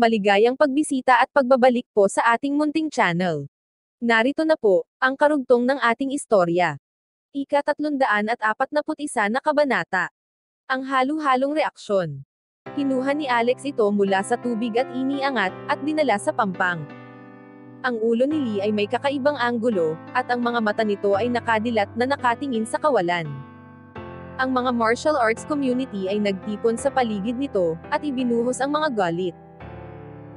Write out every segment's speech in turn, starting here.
Maligayang pagbisita at pagbabalik po sa ating munting channel. Narito na po, ang karugtong ng ating istorya. Ika-341 na kabanata. Ang halo-halong reaksyon. Kinuha ni Alex ito mula sa tubig at iniangat, at dinala sa pampang. Ang ulo ni Lee ay may kakaibang anggulo, at ang mga mata nito ay nakadilat na nakatingin sa kawalan. Ang mga martial arts community ay nagtipon sa paligid nito, at ibinuhos ang mga galit.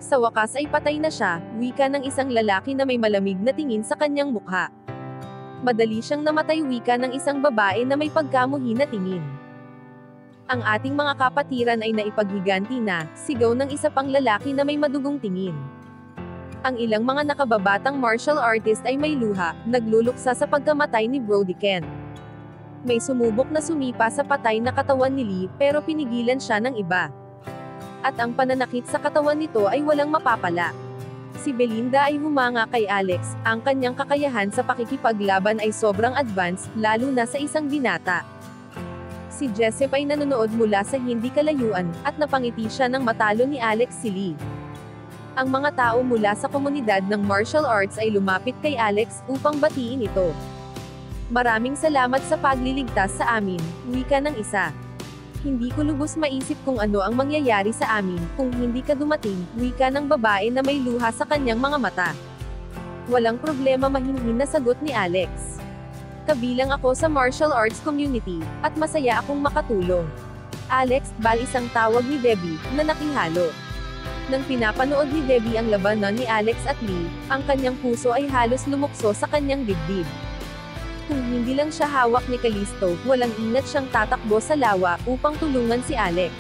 Sa wakas ay patay na siya, wika ng isang lalaki na may malamig na tingin sa kanyang mukha. Madali siyang namatay, wika ng isang babae na may pagkamuhi na tingin. Ang ating mga kapatiran ay naipaghiganti na, sigaw ng isa pang lalaki na may madugong tingin. Ang ilang mga nakababatang martial artist ay may luha, nagluluksa sa pagkamatay ni Brody Kent. May sumubok na sumipa sa patay na katawan ni Lee, pero pinigilan siya ng iba. At ang pananakit sa katawan nito ay walang mapapala. Si Belinda ay humanga kay Alex, ang kanyang kakayahan sa pakikipaglaban ay sobrang advanced, lalo na sa isang binata. Si Jessup ay nanonood mula sa hindi kalayuan, at napangiti siya nang matalo ni Alex si Lee. Ang mga tao mula sa komunidad ng martial arts ay lumapit kay Alex, upang batiin ito. Maraming salamat sa pagliligtas sa amin, wika ng isa. Hindi ko lubos maisip kung ano ang mangyayari sa amin, kung hindi ka dumating, wika ng babae na may luha sa kanyang mga mata. Walang problema, mahinhin na sagot ni Alex. Kabilang ako sa martial arts community, at masaya akong makatulong. Alex, isang tawag ni Debbie, na nakihalo. Nang pinapanood ni Debbie ang labanan ni Alex at Lee, ang kanyang puso ay halos lumukso sa kanyang dibdib. Kung hindi lang siya hawak ni Callisto, walang ingat siyang tatakbo sa lawa, upang tulungan si Alex.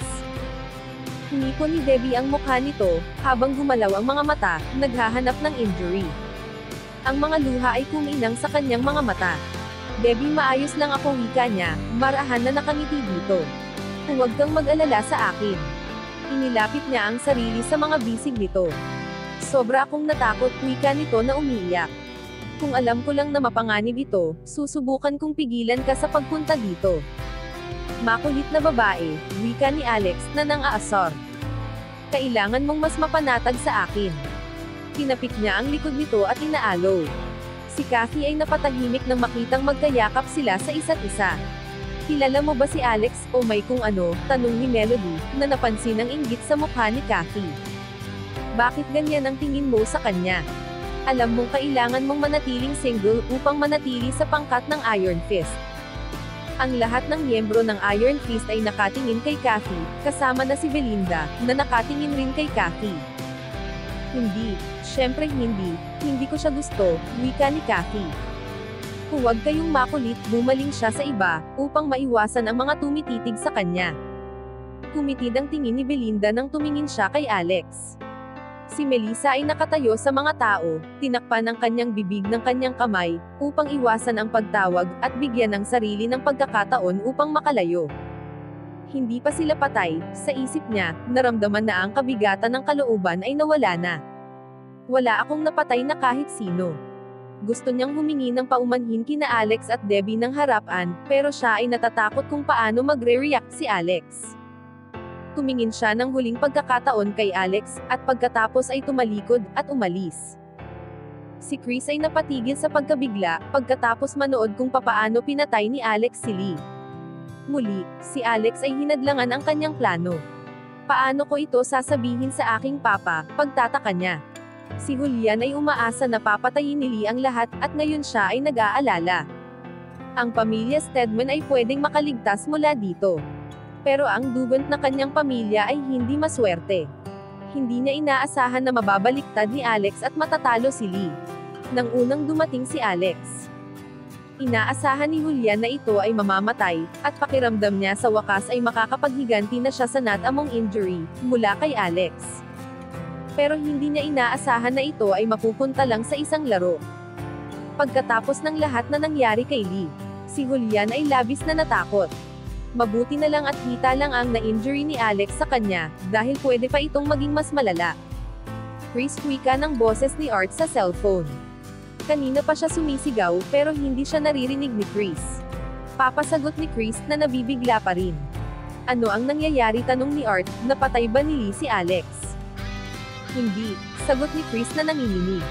Hinipon ni Debbie ang mukha nito, habang gumalaw ang mga mata, naghahanap ng injury. Ang mga luha ay kuminang sa kanyang mga mata. Debbie, maayos lang ako, wika niya, marahan na nakangiti dito. Huwag kang mag-alala sa akin. Inilapit niya ang sarili sa mga bisig nito. Sobra akong natakot, wika nito na umiiyak. Kung alam ko lang na mapanganib ito, susubukan kong pigilan ka sa pagpunta dito. Makulit na babae, wika ni Alex, na nang-aasar. Kailangan mong mas mapanatag sa akin. Tinapik niya ang likod nito at inaalaw. Si Kathy ay napatahimik nang makitang magkayakap sila sa isa't isa. Kilala mo ba si Alex, o may kung ano, tanong ni Melody, na napansin ang inggit sa mukha ni Kathy. Bakit ganyan ang tingin mo sa kanya? Alam mong kailangan mong manatiling single upang manatili sa pangkat ng Iron Fist. Ang lahat ng miyembro ng Iron Fist ay nakatingin kay Kathy, kasama na si Belinda, na nakatingin rin kay Kathy. Hindi, syempre hindi ko siya gusto, wika ni Kathy. Huwag kayong makulit, bumaling siya sa iba, upang maiwasan ang mga tumititig sa kanya. Kumitid ang tingin ni Belinda nang tumingin siya kay Alex. Si Melissa ay nakatayo sa mga tao, tinakpan ang kanyang bibig ng kanyang kamay, upang iwasan ang pagtawag, at bigyan ng sarili ng pagkakataon upang makalayo. Hindi pa sila patay, sa isip niya, naramdaman na ang kabigatan ng kalooban ay nawala na. Wala akong napatay na kahit sino. Gusto niyang humingi ng paumanhin kina Alex at Debbie ng harapan, pero siya ay natatakot kung paano magre-react si Alex. Tumingin siya ng huling pagkakataon kay Alex, at pagkatapos ay tumalikod, at umalis. Si Chris ay napatigil sa pagkabigla, pagkatapos manood kung papaano pinatay ni Alex si Lee. Muli, si Alex ay hinadlangan ang kanyang plano. Paano ko ito sasabihin sa aking papa, pagtataka niya. Si Julian ay umaasa na papatayin ni Lee ang lahat, at ngayon siya ay nag-aalala. Ang pamilya Stedman ay pwedeng makaligtas mula dito. Pero ang dugant na kanyang pamilya ay hindi maswerte. Hindi niya inaasahan na mababaliktad ni Alex at matatalo si Lee. Nang unang dumating si Alex, inaasahan ni Julian na ito ay mamamatay, at pakiramdam niya sa wakas ay makakapaghiganti na siya sa not-among injury, mula kay Alex. Pero hindi niya inaasahan na ito ay mapupunta lang sa isang laro. Pagkatapos ng lahat na nangyari kay Lee, si Julian ay labis na natakot. Mabuti na lang at hita lang ang na-injury ni Alex sa kanya, dahil pwede pa itong maging mas malala. Chris, wika ng boses ni Art sa cellphone. Kanina pa siya sumisigaw, pero hindi siya naririnig ni Chris. Papasagot ni Chris na nabibigla pa rin. Ano ang nangyayari, tanong ni Art, napatay ba ni Lee si Alex? Hindi, sagot ni Chris na nanginginig.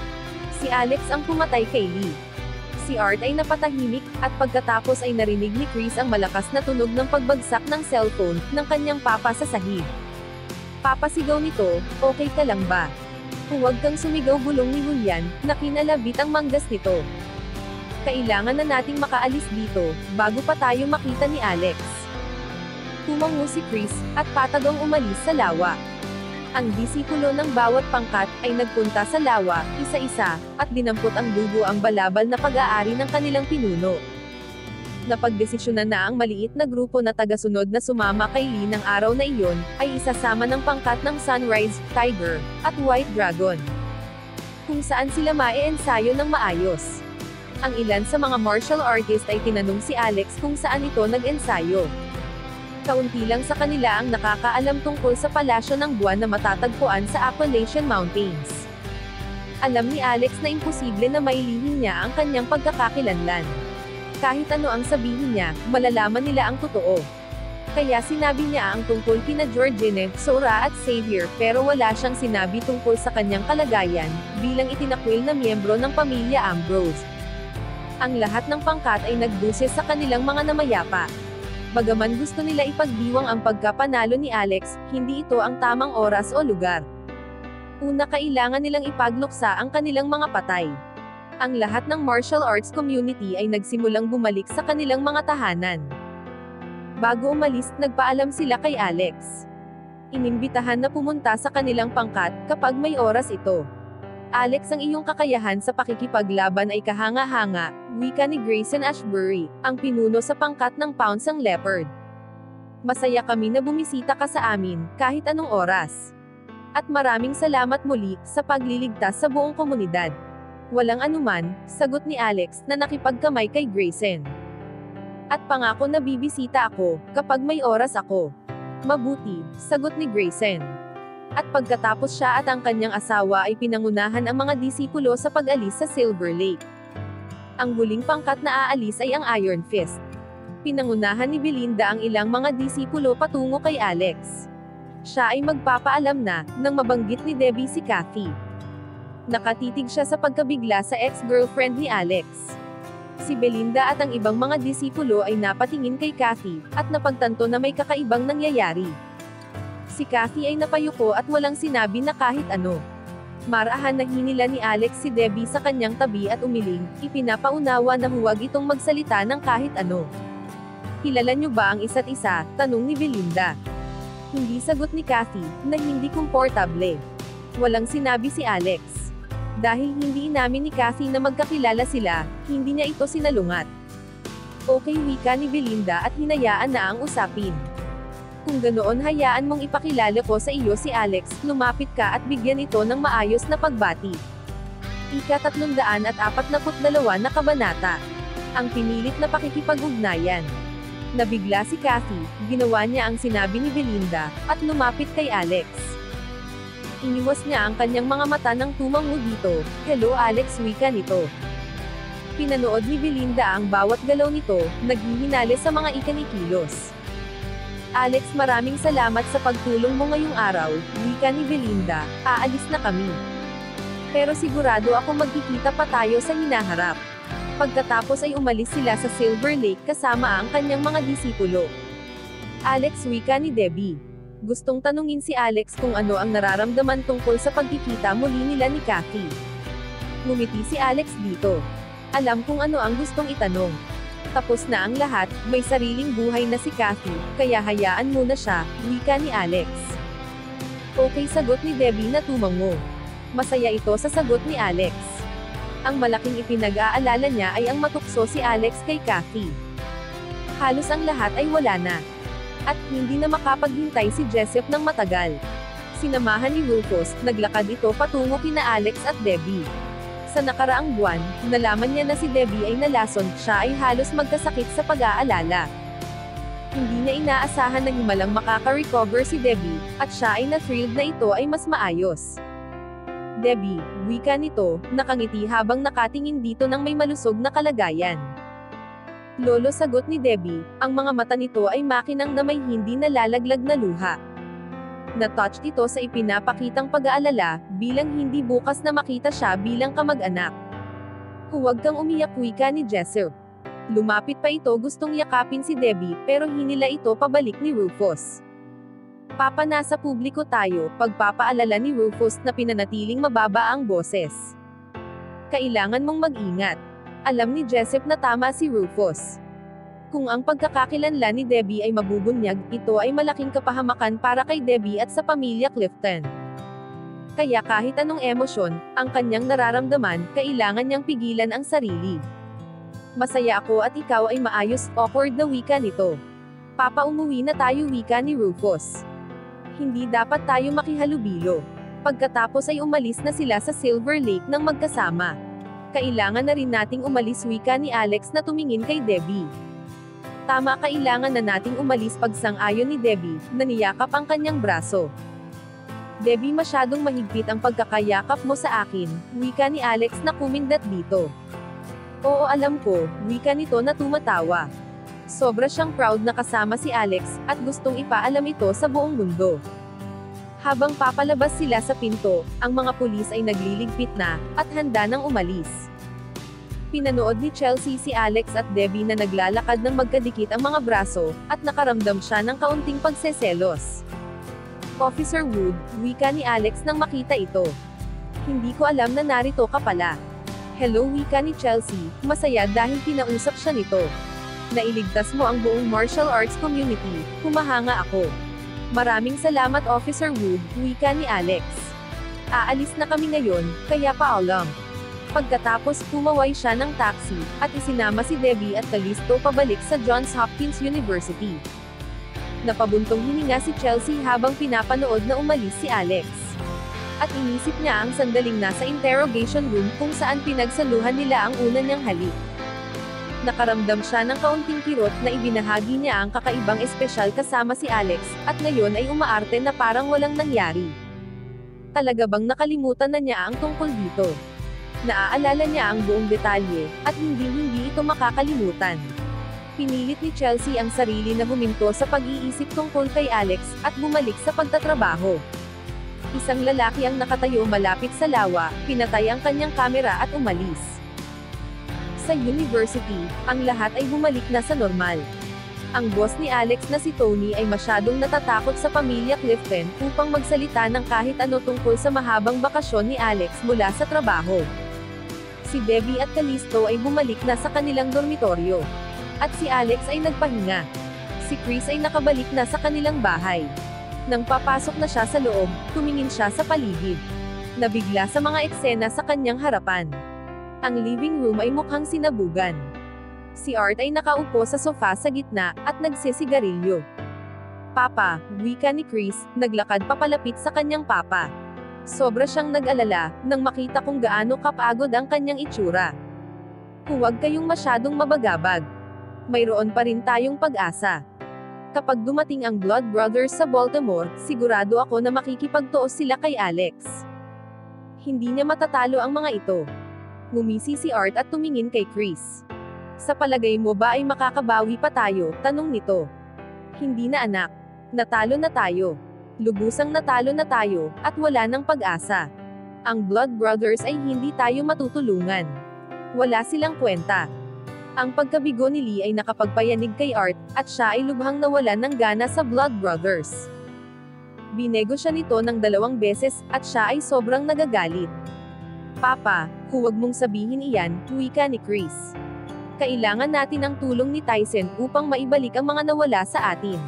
Si Alex ang pumatay kay Lee. Si Art ay napatahimik, at pagkatapos ay narinig ni Chris ang malakas na tunog ng pagbagsak ng cellphone ng kanyang papa sa sahig. Papasigaw nito, okay ka lang ba? Huwag kang sumigaw, bulong ni Julian, na kinalabit ang manggas nito. Kailangan na nating makaalis dito, bago pa tayo makita ni Alex. Tumango si Chris, at patagong umalis sa lawa. Ang disipulo ng bawat pangkat ay nagpunta sa lawa, isa-isa, at dinampot ang dugo ang balabal na pag-aari ng kanilang pinuno. Napagdesisyonan na ang maliit na grupo na tagasunod na sumama kay Lee ng araw na iyon, ay isasama ng pangkat ng Sunrise, Tiger, at White Dragon. Kung saan sila mae-ensayo ng maayos. Ang ilan sa mga martial artist ay tinanong si Alex kung saan ito nag-ensayo. Kaunti lang sa kanila ang nakakaalam tungkol sa palasyo ng buwan na matatagpuan sa Appalachian Mountains. Alam ni Alex na imposible na mailihim niya ang kanyang pagkakakilanlan. Kahit ano ang sabihin niya, malalaman nila ang totoo. Kaya sinabi niya ang tungkol kina Georgine, Sora at Xavier, pero wala siyang sinabi tungkol sa kanyang kalagayan, bilang itinakwil na miyembro ng pamilya Ambrose. Ang lahat ng pangkat ay nagbuses sa kanilang mga namayapa. Bagaman gusto nila ipagdiwang ang pagkapanalo ni Alex, hindi ito ang tamang oras o lugar. Una, kailangan nilang ipagluksa ang kanilang mga patay. Ang lahat ng martial arts community ay nagsimulang bumalik sa kanilang mga tahanan. Bago umalis, nagpaalam sila kay Alex. Inimbitahan na pumunta sa kanilang pangkat, kapag may oras ito. Alex, ang iyong kakayahan sa pakikipaglaban ay kahanga-hanga, wika ni Grayson Ashbury, ang pinuno sa pangkat ng Pouncing Leopard. Masaya kami na bumisita ka sa amin, kahit anong oras. At maraming salamat muli, sa pagliligtas sa buong komunidad. Walang anuman, sagot ni Alex, na nakipagkamay kay Grayson. At pangako na bibisita ako, kapag may oras ako. Mabuti, sagot ni Grayson. At pagkatapos siya at ang kanyang asawa ay pinangunahan ang mga disipulo sa pag-alis sa Silver Lake. Ang huling pangkat na aalis ay ang Iron Fist. Pinangunahan ni Belinda ang ilang mga disipulo patungo kay Alex. Siya ay magpapaalam na, nang mabanggit ni Debbie si Kathy. Nakatitig siya sa pagkabigla sa ex-girlfriend ni Alex. Si Belinda at ang ibang mga disipulo ay napatingin kay Kathy, at napagtanto na may kakaibang nangyayari. Si Kathy ay napayuko at walang sinabi na kahit ano. Marahan na hinila ni Alex si Debbie sa kanyang tabi at umiling, ipinapaunawa na huwag itong magsalita ng kahit ano. Kilala niyo ba ang isa't isa? Tanong ni Belinda. Hindi, sagot ni Kathy, na hindi komportable. Walang sinabi si Alex. Dahil hindi inamin ni Kathy na magkakilala sila, hindi niya ito sinalungat. Okay, wika ni Belinda at hinayaan na ang usapin. Kung ganoon, hayaan mong ipakilala ko sa iyo si Alex, lumapit ka at bigyan ito ng maayos na pagbati. Ika-342 na kabanata. Ang pinilit na pakikipag-ugnayan. Nabigla si Kathy, ginawa niya ang sinabi ni Belinda, at lumapit kay Alex. Iniwas niya ang kanyang mga mata ng tumango dito. Hello Alex, wika nito. Pinanood ni Belinda ang bawat galaw nito, naghihinali sa mga ikinikilos. Alex, maraming salamat sa pagtulong mo ngayong araw, wika ni Belinda, aalis na kami. Pero sigurado ako magkikita pa tayo sa hinaharap. Pagkatapos ay umalis sila sa Silver Lake kasama ang kanyang mga disipulo. Alex, wika ni Debbie. Gustong tanungin si Alex kung ano ang nararamdaman tungkol sa pagkikita muli nila ni Kathy. Ngumiti si Alex dito. Alam kung ano ang gustong itanong. Tapos na ang lahat, may sariling buhay na si Kathy, kaya hayaan muna siya, wika ni Alex. Okay, sagot ni Debbie na tumango. Masaya ito sa sagot ni Alex. Ang malaking ipinag-aalala niya ay ang matukso si Alex kay Kathy. Halos ang lahat ay wala na. At hindi na makapaghintay si Jessup ng matagal. Sinamahan ni Rufus, naglakad ito patungo kina Alex at Debbie. Sa nakaraang buwan, nalaman niya na si Debbie ay nalason, siya ay halos magkasakit sa pag-aalala. Hindi niya inaasahan na himalang makaka-recover si Debbie, at siya ay na-thrilled na ito ay mas maayos. Debbie, wika nito, nakangiti habang nakatingin dito ng may malusog na kalagayan. Lolo, sagot ni Debbie, ang mga mata nito ay makinang na may hindi nalalaglag na luha. Na-touched ito sa ipinapakitang pag-aalala, bilang hindi bukas na makita siya bilang kamag-anak. Huwag kang umiyak, wika ni Jessup. Lumapit pa ito gustong yakapin si Debbie, pero hinila ito pabalik ni Rufus. Papa, nasa publiko tayo, pagpapaalala ni Rufus na pinanatiling mababa ang boses. Kailangan mong mag-ingat. Alam ni Jessup na tama si Rufus. Kung ang pagkakakilanlan ni Debbie ay mabubunyag, ito ay malaking kapahamakan para kay Debbie at sa pamilya Clifton. Kaya kahit anong emosyon, ang kanyang nararamdaman, kailangan niyang pigilan ang sarili. Masaya ako at ikaw ay maayos, awkward na wika nito. Papa, umuwi na tayo, wika ni Rufus. Hindi dapat tayo makihalubilo. Pagkatapos ay umalis na sila sa Silver Lake ng magkasama. Kailangan na rin nating umalis, wika ni Alex na tumingin kay Debbie. Tama, kailangan na nating umalis, pagsang-ayon ni Debbie, na niyakap ang kanyang braso. Debbie, masyadong mahigpit ang pagkakayakap mo sa akin, wika ni Alex na kumindat dito. Oo, alam ko, wika nito na tumatawa. Sobra siyang proud na kasama si Alex, at gustong ipaalam ito sa buong mundo. Habang papalabas sila sa pinto, ang mga pulis ay nagliligpit na, at handa nang umalis. Pinanood ni Chelsea si Alex at Debbie na naglalakad ng magkadikit ang mga braso, at nakaramdam siya ng kaunting pagseselos. Officer Wood, wika ni Alex nang makita ito. Hindi ko alam na narito ka pala. Hello, wika ni Chelsea, masaya dahil kinausap siya nito. Nailigtas mo ang buong martial arts community, humahanga ako. Maraming salamat, Officer Wood, wika ni Alex. Aalis na kami ngayon, kaya paalam. Pagkatapos pumaway siya ng taxi, at isinama si Debbie at Callisto pabalik sa Johns Hopkins University. Napabuntong hininga si Chelsea habang pinapanood na umalis si Alex. At inisip niya ang sandaling nasa interrogation room kung saan pinagsaluhan nila ang una niyang halik. Nakaramdam siya ng kaunting kirot na ibinahagi niya ang kakaibang espesyal kasama si Alex, at ngayon ay umaarte na parang walang nangyari. Talaga bang nakalimutan na niya ang tungkol dito? Naaalala niya ang buong detalye, at hindi ito makakalimutan. Pinilit ni Chelsea ang sarili na huminto sa pag-iisip tungkol kay Alex, at bumalik sa pagtatrabaho. Isang lalaki ang nakatayo malapit sa lawa, pinatay ang kanyang kamera at umalis. Sa university, ang lahat ay bumalik na sa normal. Ang boss ni Alex na si Tony ay masyadong natatakot sa pamilya Clifton upang magsalita ng kahit ano tungkol sa mahabang bakasyon ni Alex mula sa trabaho. Si Debbie at Callisto ay bumalik na sa kanilang dormitoryo. At si Alex ay nagpahinga. Si Chris ay nakabalik na sa kanilang bahay. Nang papasok na siya sa loob, tumingin siya sa paligid. Nabigla sa mga eksena sa kanyang harapan. Ang living room ay mukhang sinabugan. Si Art ay nakaupo sa sofa sa gitna, at nagsisigarilyo. Papa, wika ni Chris, naglakad papalapit sa kanyang papa. Sobra siyang nag-alala, nang makita kung gaano kapagod ang kanyang itsura. Huwag kayong masyadong mabagabag. Mayroon pa rin tayong pag-asa. Kapag dumating ang Blood Brothers sa Baltimore, sigurado ako na makikipagtuos sila kay Alex. Hindi niya matatalo ang mga ito. Ngumisi si Art at tumingin kay Chris. Sa palagay mo ba ay makakabawi pa tayo? Tanong nito. Hindi na, anak. Natalo na tayo. Lubusang natalo na tayo, at wala nang pag-asa. Ang Blood Brothers ay hindi tayo matutulungan. Wala silang kwenta. Ang pagkabigo ni Lee ay nakapagpayanig kay Art, at siya ay lubhang nawalan ng gana sa Blood Brothers. Binego siya nito ng 2 beses, at siya ay sobrang nagagalit. Papa, huwag mong sabihin iyan, wika ni Chris. Kailangan natin ang tulong ni Tyson upang maibalik ang mga nawala sa atin.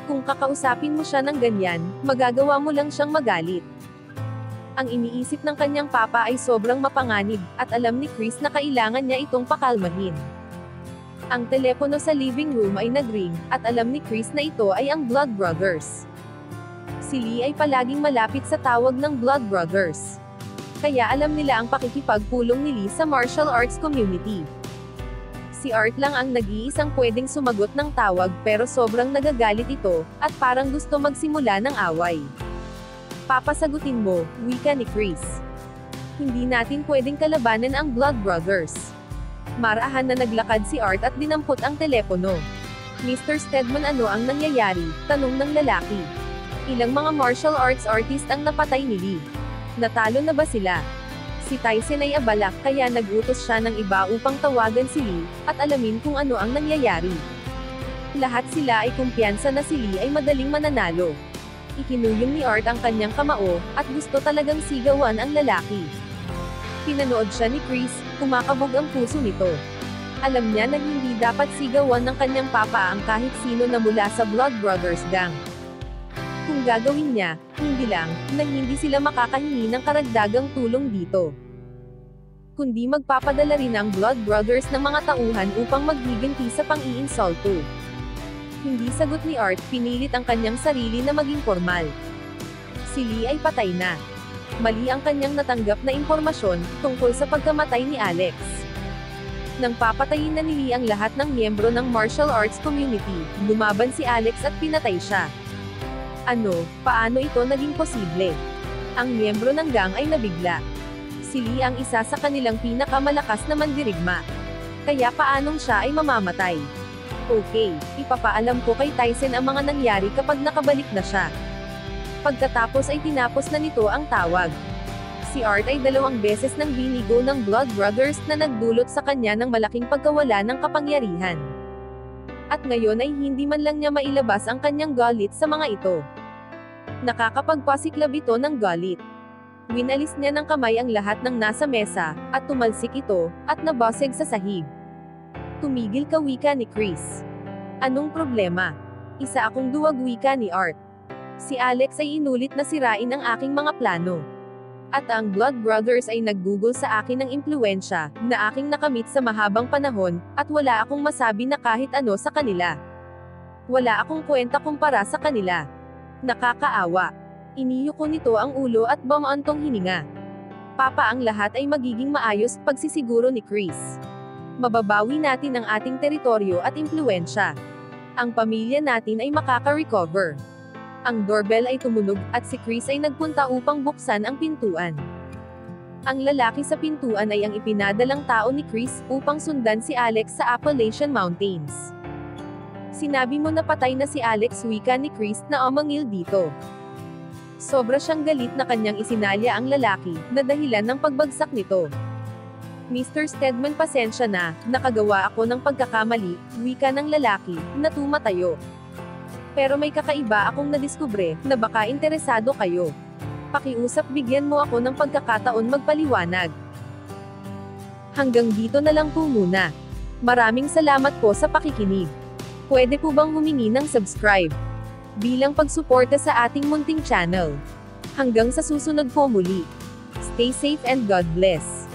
Kung kakausapin mo siya ng ganyan, magagawa mo lang siyang magalit. Ang iniisip ng kanyang papa ay sobrang mapanganib, at alam ni Chris na kailangan niya itong pakalmahin. Ang telepono sa living room ay nagring, at alam ni Chris na ito ay ang Blood Brothers. Si Lee ay palaging malapit sa tawag ng Blood Brothers. Kaya alam nila ang pakikipagpulong ni Lee sa martial arts community. Si Art lang ang nag-iisang pwedeng sumagot ng tawag, pero sobrang nagagalit ito, at parang gusto magsimula ng away. Papasagutin mo, wika ni Chris. Hindi natin pwedeng kalabanan ang Blood Brothers. Marahan na naglakad si Art at dinampot ang telepono. Mr. Stedman, ano ang nangyayari? Tanong ng lalaki. Ilang mga martial arts artist ang napatay ni Lee. Natalo na ba sila? Si Tyson ay abala, kaya nag-utos siya ng iba upang tawagan si Lee, at alamin kung ano ang nangyayari. Lahat sila ay kumpiyansa na si Lee ay madaling mananalo. Ikinuyong ni Art ang kanyang kamao, at gusto talagang sigawan ang lalaki. Pinanood siya ni Chris, kumakabog ang puso nito. Alam niya na hindi dapat sigawan ng kanyang papa ang kahit sino na mula sa Blood Brothers gang. Kung gagawin niya, hindi lang, na hindi sila makakahingi ng karagdagang tulong dito. Kundi magpapadala rin ang Blood Brothers ng mga tauhan upang maghiganti sa pang-iinsulto. Hindi sagot ni Art, pinilit ang kanyang sarili na maging formal. Si Lee ay patay na. Mali ang kanyang natanggap na impormasyon tungkol sa pagkamatay ni Alex. Nang papatayin na ni Lee ang lahat ng miyembro ng martial arts community, lumaban si Alex at pinatay siya. Paano ito naging posible? Ang miyembro ng gang ay nabigla. Si Lee ang isa sa kanilang pinakamalakas na mandirigma. Kaya paanong siya ay mamamatay? Okay, ipapaalam ko kay Tyson ang mga nangyari kapag nakabalik na siya. Pagkatapos ay tinapos na nito ang tawag. Si Art ay 2 beses nang binigo ng Blood Brothers na nagdulot sa kanya ng malaking pagkawala ng kapangyarihan. At ngayon ay hindi man lang niya mailabas ang kanyang galit sa mga ito. Nakakapagpasiklab ito ng galit. Winalis niya ng kamay ang lahat ng nasa mesa, at tumalsik ito, at nabasag sa sahig. Tumigil ka, wika ni Chris. Anong problema? Isa akong duwag, wika ni Art. Si Alex ay inulit na sirain ang aking mga plano. At ang Blood Brothers ay naggugol sa akin ng impluwensya, na aking nakamit sa mahabang panahon, at wala akong masabi na kahit ano sa kanila. Wala akong kwenta kumpara sa kanila. Nakakaawa. Iniyo ko nito ang ulo at bumaantong hininga. Papa, ang lahat ay magiging maayos, pagsisiguro ni Chris. Mababawi natin ang ating teritoryo at impluwensya. Ang pamilya natin ay makaka-recover. Ang doorbell ay tumunog, at si Chris ay nagpunta upang buksan ang pintuan. Ang lalaki sa pintuan ay ang ipinadalang tao ni Chris, upang sundan si Alex sa Appalachian Mountains. Sinabi mo na patay na si Alex, wika ni Chris, na umangil dito. Sobra siyang galit na kanyang isinalya ang lalaki, na dahilan ng pagbagsak nito. Mr. Stedman, pasensya na, nakagawa ako ng pagkakamali, wika ng lalaki, na tumatayo. Pero may kakaiba akong nadiskubre, na baka interesado kayo. Pakiusap, bigyan mo ako ng pagkakataon magpaliwanag. Hanggang dito na lang po muna. Maraming salamat po sa pakikinig. Pwede po bang humingi ng subscribe? Bilang pagsuporta sa ating munting channel. Hanggang sa susunod po muli. Stay safe and God bless.